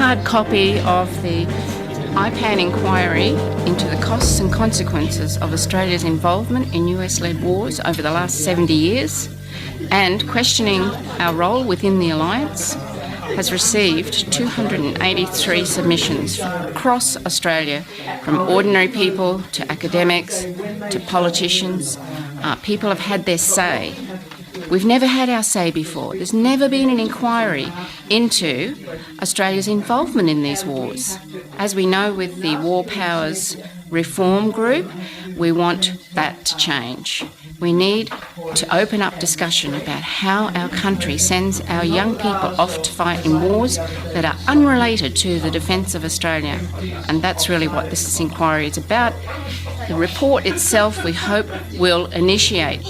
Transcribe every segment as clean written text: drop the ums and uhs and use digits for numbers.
hard copy of the IPAN inquiry into the costs and consequences of Australia's involvement in US-led wars over the last 70 years and questioning our role within the alliance has received 283 submissions across Australia, from ordinary people to academics to politicians. People have had their say. We've never had our say before. There's never been an inquiry into Australia's involvement in these wars. As we know with the War Powers Reform Group, we want that to change. We need to open up discussion about how our country sends our young people off to fight in wars that are unrelated to the defence of Australia. And that's really what this inquiry is about. The report itself, we hope, will initiate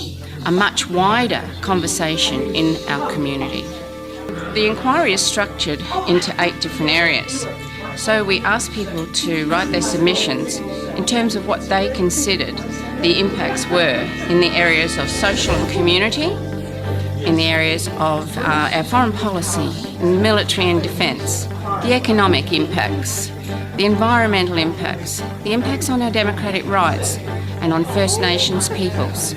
a much wider conversation in our community. The inquiry is structured into 8 different areas. So we asked people to write their submissions in terms of what they considered the impacts were in the areas of social and community, in the areas of our foreign policy, military and defence, the economic impacts, the environmental impacts, the impacts on our democratic rights and on First Nations peoples.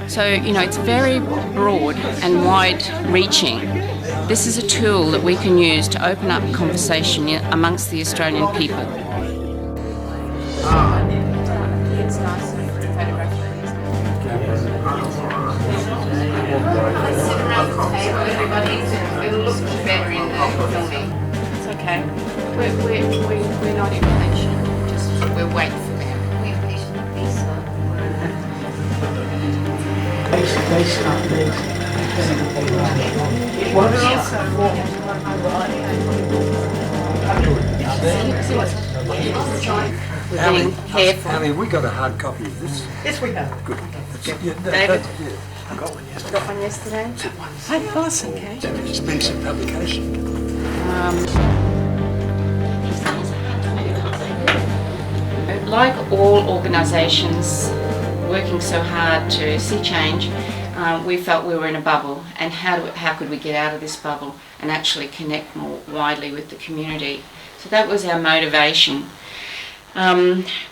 So, it's very broad and wide-reaching. This is a tool that we can use to open up conversation amongst the Australian people. It's nice to photograph these. Sit around the table, everybody. It'll look better in the filming. It's okay. We're not impatient. Just we'll wait for them. We're patient. Be slow. Ali, we got a hard copy of this. Yes, we have. Good. David? I got one yesterday. Got one yesterday? Hey, awesome. Okay. It's been some publication. Like all organisations working so hard to see change, we felt we were in a bubble, and how could we get out of this bubble and actually connect more widely with the community. So that was our motivation.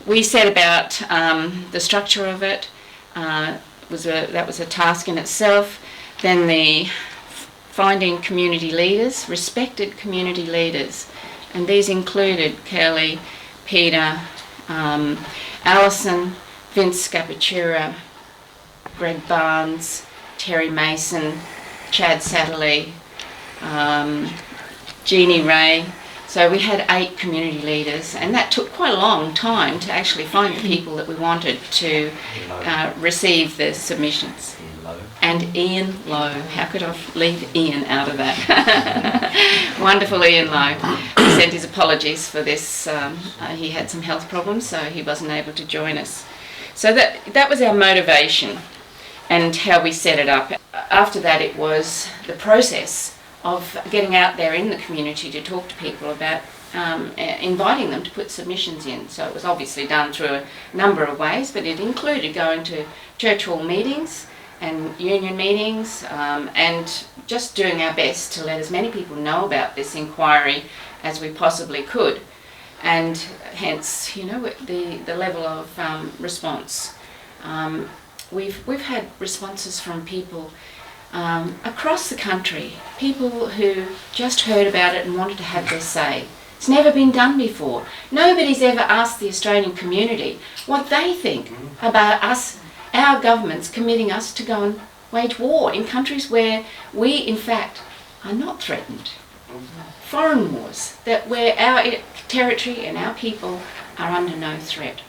We set about the structure of it. That was a task in itself. Then the finding community leaders, respected community leaders, and these included Kelly, Peter, Alison, Vince Scapacura, Greg Barnes, Terry Mason, Chad Satterley, Jeannie Ray. So we had 8 community leaders, and that took quite a long time to actually find the people that we wanted to receive the submissions. And Ian Lowe. How could I leave Ian out of that? Wonderful Ian Lowe. He sent his apologies for this. He had some health problems, so he wasn't able to join us. So that was our motivation and how we set it up. After that, it was the process of getting out there in the community to talk to people about inviting them to put submissions in. So it was obviously done through a number of ways, but it included going to church hall meetings and union meetings, and just doing our best to let as many people know about this inquiry as we possibly could, and hence, the level of response. We've had responses from people across the country, people who just heard about it and wanted to have their say. It's never been done before. Nobody's ever asked the Australian community what they think about us, our governments committing us to go and wage war in countries where we, in fact, are not threatened. Foreign wars, where our territory and our people are under no threat.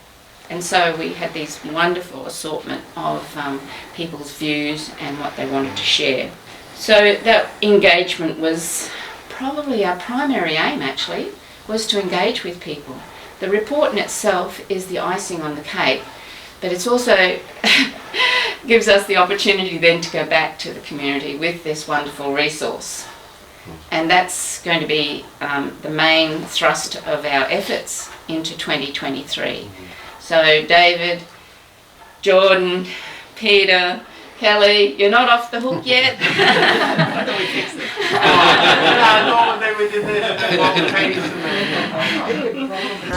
And so we had this wonderful assortment of people's views and what they wanted to share. So that engagement was probably our primary aim, actually, was to engage with people. The report in itself is the icing on the cake, but it's also gives us the opportunity then to go back to the community with this wonderful resource. And that's going to be the main thrust of our efforts into 2023. So David, Jordan, Peter, Kelly, you're not off the hook yet. How do we fix it? Pronounce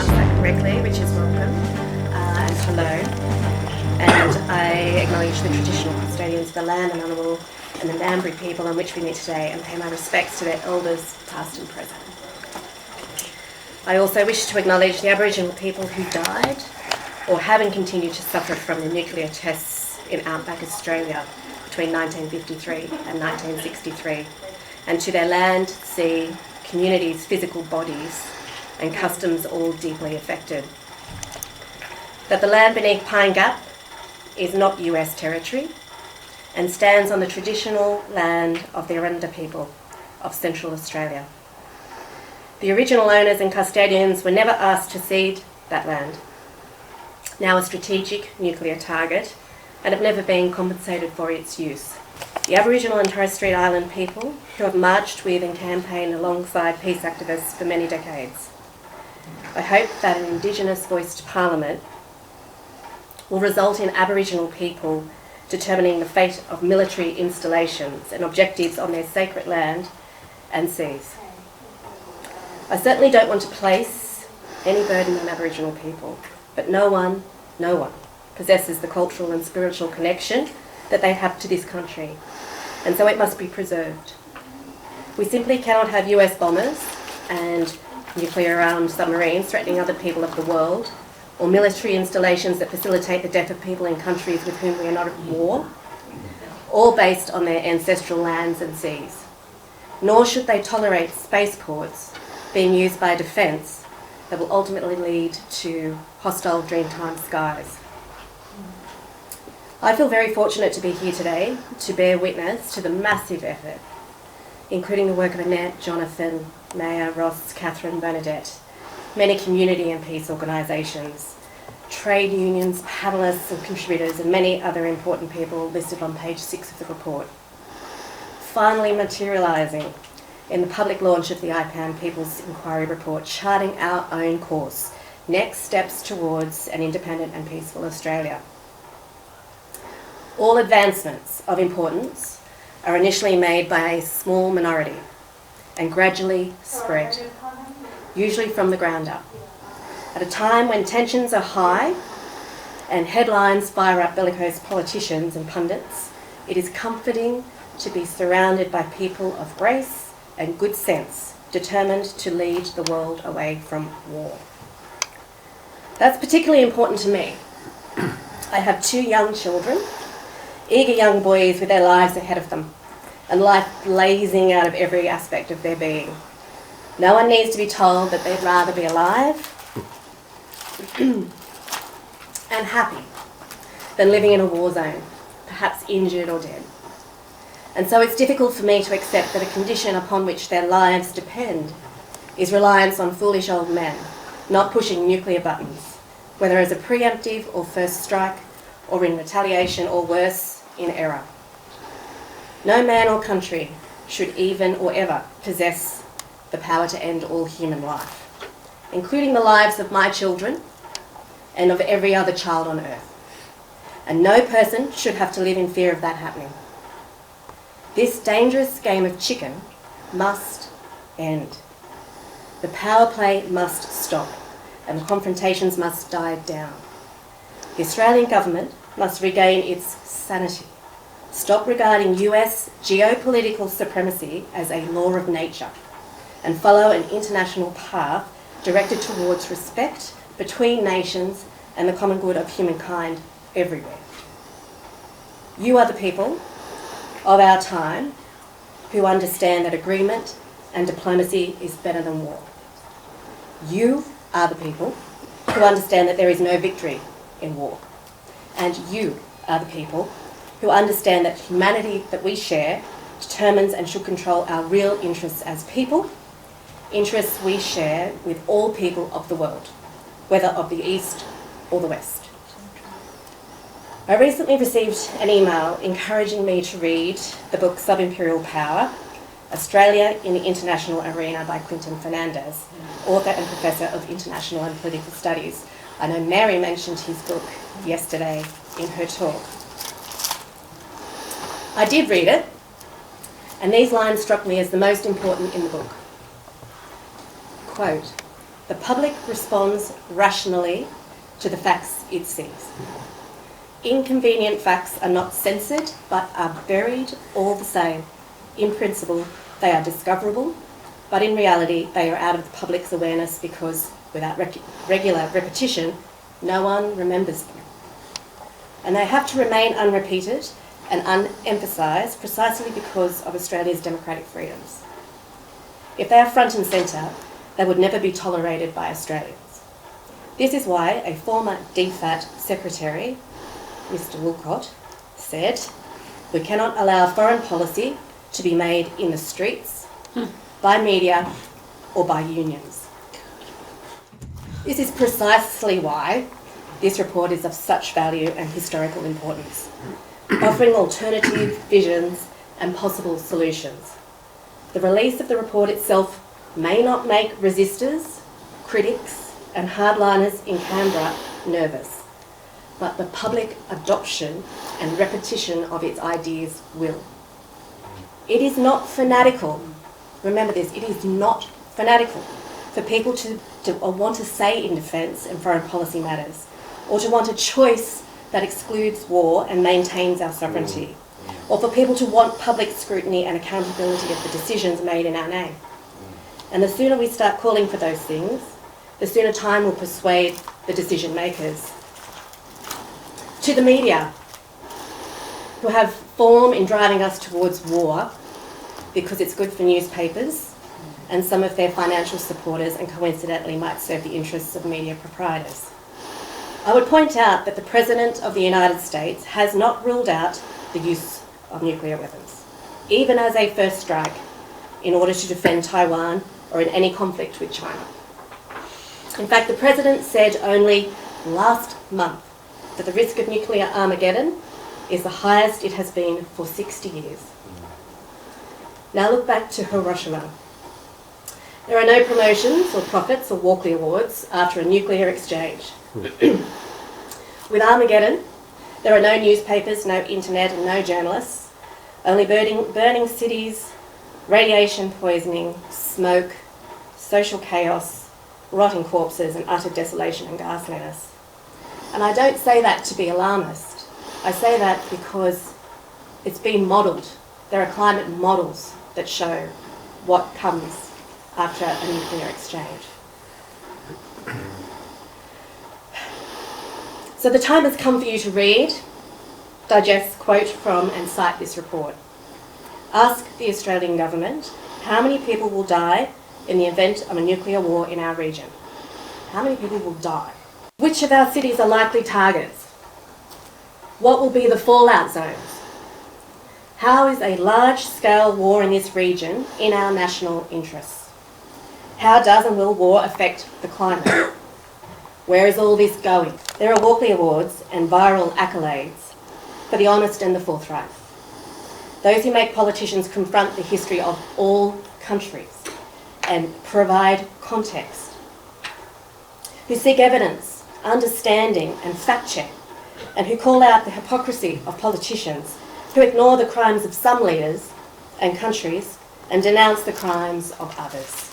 that correctly, which is welcome and hello. And I acknowledge the traditional custodians of the land and animal and the Ngambri people on which we meet today and pay my respects to their elders, past and present. I also wish to acknowledge the Aboriginal people who died or having continued to suffer from the nuclear tests in outback Australia between 1953 and 1963, and to their land, sea, communities, physical bodies and customs all deeply affected. That the land beneath Pine Gap is not US territory and stands on the traditional land of the Aranda people of Central Australia. The original owners and custodians were never asked to cede that land, now a strategic nuclear target, and have never been compensated for its use. The Aboriginal and Torres Strait Island people, who have marched with and campaigned alongside peace activists for many decades. I hope that an Indigenous voiced parliament will result in Aboriginal people determining the fate of military installations and objectives on their sacred land and seas. I certainly don't want to place any burden on Aboriginal people, but no one possesses the cultural and spiritual connection that they have to this country, and so it must be preserved. We simply cannot have US bombers and nuclear-armed submarines threatening other people of the world, or military installations that facilitate the death of people in countries with whom we are not at war, all based on their ancestral lands and seas. Nor should they tolerate spaceports being used by defence that will ultimately lead to hostile Dreamtime skies. I feel very fortunate to be here today to bear witness to the massive effort, including the work of Annette, Jonathan, Maya, Ross, Catherine, Bernadette, many community and peace organisations, trade unions, panellists and contributors, and many other important people listed on page 6 of the report, finally materialising in the public launch of the IPAN People's Inquiry Report, charting our own course, next steps towards an independent and peaceful Australia. All advancements of importance are initially made by a small minority and gradually spread, usually from the ground up. At a time when tensions are high and headlines fire up bellicose politicians and pundits, it is comforting to be surrounded by people of grace and good sense, determined to lead the world away from war. That's particularly important to me. I have 2 young children, eager young boys with their lives ahead of them, and life blazing out of every aspect of their being. No one needs to be told that they'd rather be alive and happy than living in a war zone, perhaps injured or dead. And so it's difficult for me to accept that a condition upon which their lives depend is reliance on foolish old men, not pushing nuclear buttons, whether as a preemptive or first strike, or in retaliation, or worse, in error. No man or country should even or ever possess the power to end all human life, including the lives of my children and of every other child on earth. And no person should have to live in fear of that happening. This dangerous game of chicken must end. The power play must stop, and the confrontations must die down. The Australian government must regain its sanity, stop regarding US geopolitical supremacy as a law of nature, and follow an international path directed towards respect between nations and the common good of humankind everywhere. You are the people of our time who understand that agreement and diplomacy is better than war. You are the people who understand that there is no victory in war. And you are the people who understand that humanity that we share determines and should control our real interests as people, interests we share with all people of the world, whether of the East or the West. I recently received an email encouraging me to read the book Sub-Imperial Power, Australia in the International Arena by Quinton Fernandez, author and Professor of International and Political Studies. I know Mary mentioned his book yesterday in her talk. I did read it, And these lines struck me as the most important in the book. Quote, "The public responds rationally to the facts it sees. Inconvenient facts are not censored, but are buried all the same. In principle, they are discoverable, but in reality, they are out of the public's awareness because, without regular repetition, no one remembers them. And they have to remain unrepeated and unemphasised precisely because of Australia's democratic freedoms. If they are front and centre, they would never be tolerated by Australians. This is why a former DFAT secretary, Mr. Woolcott, said, 'We cannot allow foreign policy to be made in the streets, by media or by unions.' This is precisely why this report is of such value and historical importance, offering alternative visions and possible solutions. The release of the report itself may not make resistors, critics and hardliners in Canberra nervous, but the public adoption and repetition of its ideas will. It is not fanatical. Remember this, it is not fanatical for people to want to say in defence and foreign policy matters, or to want a choice that excludes war and maintains our sovereignty, or for people to want public scrutiny and accountability of the decisions made in our name. And the sooner we start calling for those things, the sooner time will persuade the decision makers. To the media, who have form in driving us towards war because it's good for newspapers and some of their financial supporters, and coincidentally might serve the interests of media proprietors. I would point out that the President of the United States has not ruled out the use of nuclear weapons, even as a first strike, in order to defend Taiwan or in any conflict with China. In fact, the President said only last month that the risk of nuclear Armageddon is the highest it has been for 60 years. Now look back to Hiroshima. There are no promotions or profits or Walkley Awards after a nuclear exchange. With Armageddon, there are no newspapers, no internet and no journalists, only burning cities, radiation poisoning, smoke, social chaos, rotting corpses and utter desolation and ghastliness. And I don't say that to be alarmist. I say that because it's been modelled. There are climate models that show what comes after a nuclear exchange. So the time has come for you to read, digest, quote from and cite this report. Ask the Australian government how many people will die in the event of a nuclear war in our region. How many people will die? Which of our cities are likely targets? What will be the fallout zones? How is a large-scale war in this region in our national interests? How does and will war affect the climate? Where is all this going? There are Walkley Awards and viral accolades for the honest and the forthright. Those who make politicians confront the history of all countries and provide context. Who seek evidence, understanding and fact check, and who call out the hypocrisy of politicians who ignore the crimes of some leaders and countries and denounce the crimes of others.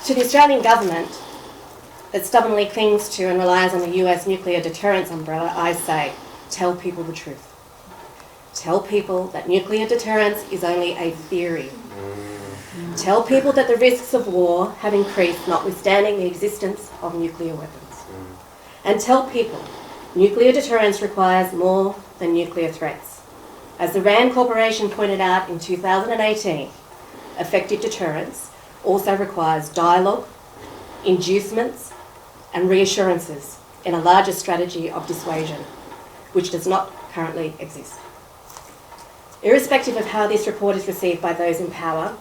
To the Australian government that stubbornly clings to and relies on the US nuclear deterrence umbrella, I say, tell people the truth. Tell people that nuclear deterrence is only a theory. Tell people that the risks of war have increased notwithstanding the existence of nuclear weapons. And tell people nuclear deterrence requires more than nuclear threats. As the RAND Corporation pointed out in 2018, effective deterrence also requires dialogue, inducements and reassurances in a larger strategy of dissuasion, which does not currently exist. Irrespective of how this report is received by those in power,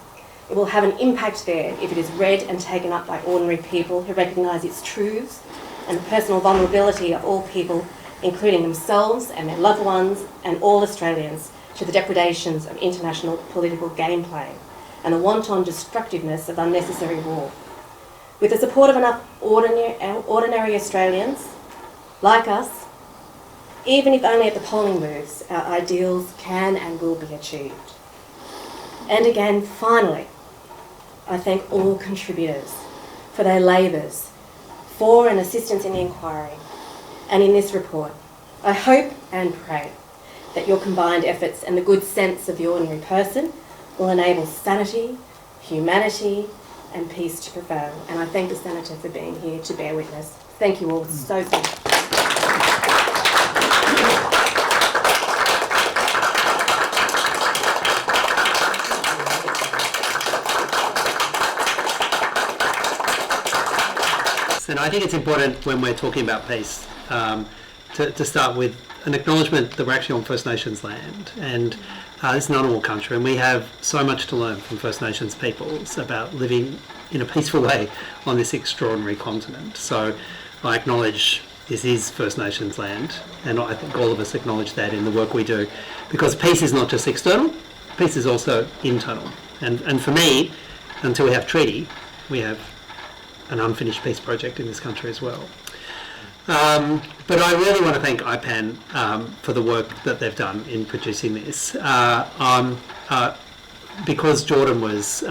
it will have an impact there if it is read and taken up by ordinary people who recognise its truths and the personal vulnerability of all people, including themselves and their loved ones and all Australians, to the depredations of international political game playing and the wanton destructiveness of unnecessary war. With the support of enough ordinary Australians, like us, even if only at the polling booths, our ideals can and will be achieved. And again, finally, I thank all contributors for their labours, for and assistance in the inquiry, and in this report. I hope and pray that your combined efforts and the good sense of the ordinary person will enable sanity, humanity, and peace to prevail. And I thank the Senator for being here to bear witness. Thank you all so much. And I think it's important when we're talking about peace to start with an acknowledgement that we're actually on First Nations land, and this is an honourable country, and we have so much to learn from First Nations peoples about living in a peaceful way on this extraordinary continent. So I acknowledge this is First Nations land, and I think all of us acknowledge that in the work we do, because peace is not just external, peace is also internal. And for me, until we have treaty, we have an unfinished peace project in this country as well. But I really want to thank IPAN for the work that they've done in producing this. Because Jordan was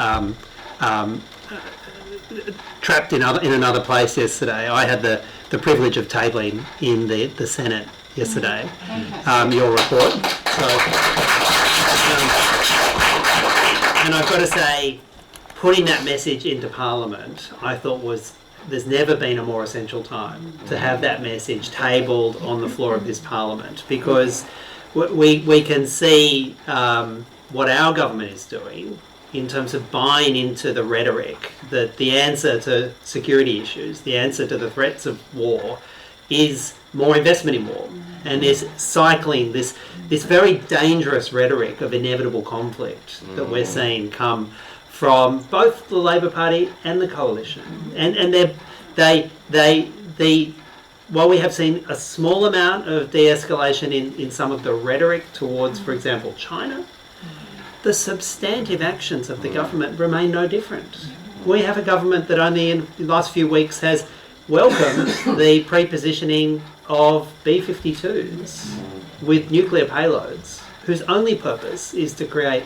trapped in another place yesterday, I had the privilege of tabling in the Senate yesterday your report. So, and I've got to say, putting that message into Parliament, I thought there's never been a more essential time to have that message tabled on the floor of this Parliament, because we can see what our government is doing in terms of buying into the rhetoric that the answer to security issues, the answer to the threats of war, is more investment in war. And is cycling this very dangerous rhetoric of inevitable conflict that we're seeing come from both the Labor Party and the Coalition. And while we have seen a small amount of de-escalation in some of the rhetoric towards, for example, China, the substantive actions of the government remain no different. We have a government that only in the last few weeks has welcomed the pre-positioning of B-52s with nuclear payloads, whose only purpose is to create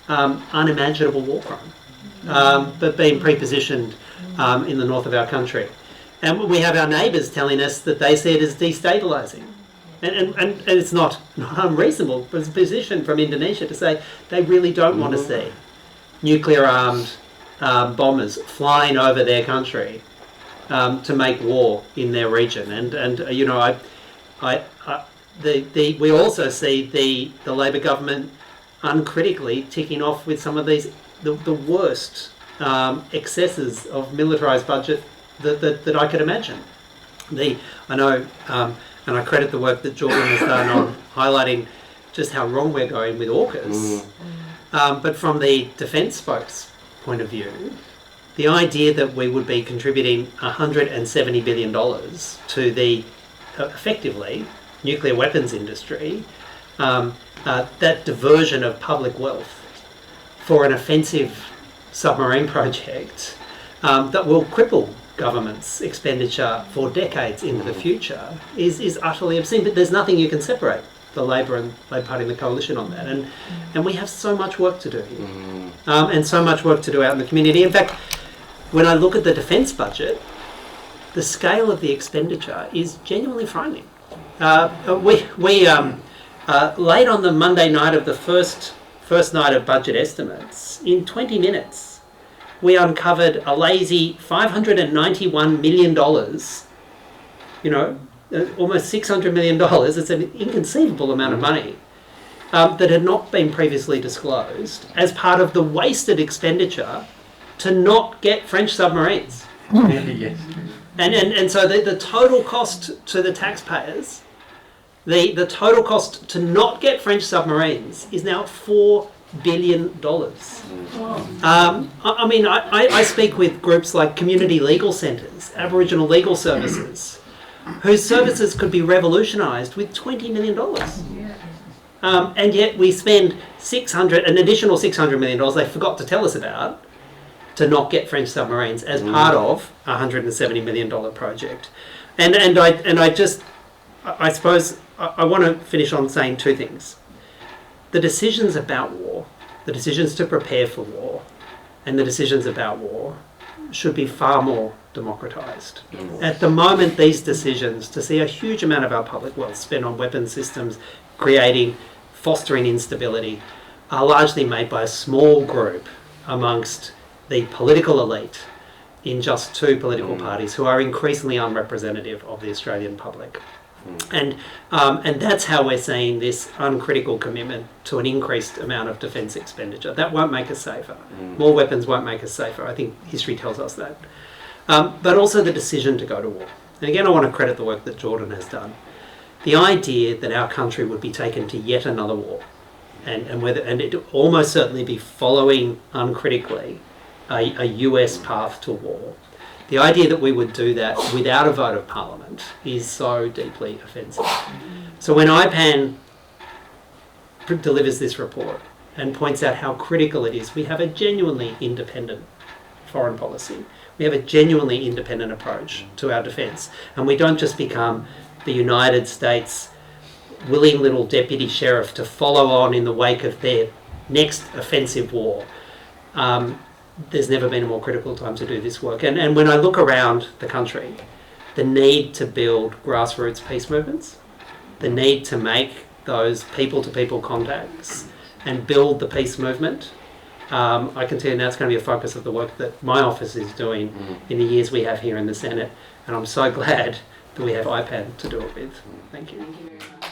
unimaginable war crime, but being pre-positioned in the north of our country. And we have our neighbours telling us that they see it as destabilising. And it's not unreasonable position from Indonesia to say they really don't want to see nuclear-armed bombers flying over their country to make war in their region. And you know, we also see the Labor government uncritically ticking off with some of these the worst excesses of militarised budget that I could imagine. I know, and I credit the work that Jordan has done on highlighting just how wrong we're going with AUKUS. But from the defence folks' point of view, the idea that we would be contributing $170 billion to the, effectively, nuclear weapons industry, that diversion of public wealth for an offensive submarine project that will cripple government's expenditure for decades into the future is utterly obscene. But there's nothing you can separate the Labor and Labor Party and the Coalition on that. And we have so much work to do here. And so much work to do out in the community. In fact, when I look at the defence budget, the scale of the expenditure is genuinely frightening. Late on the Monday night of the first night of budget estimates, in 20 minutes, we uncovered a lazy $591 million, you know, almost $600 million. It's an inconceivable amount of money that had not been previously disclosed as part of the wasted expenditure to not get French submarines. Yes. And so the total cost to the taxpayers, the total cost to not get French submarines is now $4 billion. I mean, I speak with groups like community legal centres, Aboriginal legal services, whose services could be revolutionised with $20 million. And yet we spend an additional $600 million they forgot to tell us about to not get French submarines as part of a $170 million project. And I suppose I want to finish on saying two things. The decisions about war the decisions to prepare for war and the decisions about war should be far more democratised. At the moment, these decisions, to see a huge amount of our public wealth spent on weapons systems, fostering instability, are largely made by a small group amongst the political elite in just 2 political parties who are increasingly unrepresentative of the Australian public. And that's how we're seeing this uncritical commitment to an increased amount of defence expenditure. That won't make us safer. More weapons won't make us safer. I think history tells us that. But also the decision to go to war. And again, I want to credit the work that Jordan has done. The idea that our country would be taken to yet another war, and it almost certainly be following uncritically a US path to war. The idea that we would do that without a vote of Parliament is so deeply offensive. So when IPAN delivers this report and points out how critical it is, we have a genuinely independent foreign policy. We have a genuinely independent approach to our defence. And we don't just become the United States' willing little deputy sheriff to follow on in the wake of their next offensive war. There's never been a more critical time to do this work. And when I look around the country, the need to build grassroots peace movements, the need to make those people-to-people contacts and build the peace movement, I can tell you now it's going to be a focus of the work that my office is doing in the years we have here in the Senate. And I'm so glad that we have IPAN to do it with. Thank you. Thank you very much.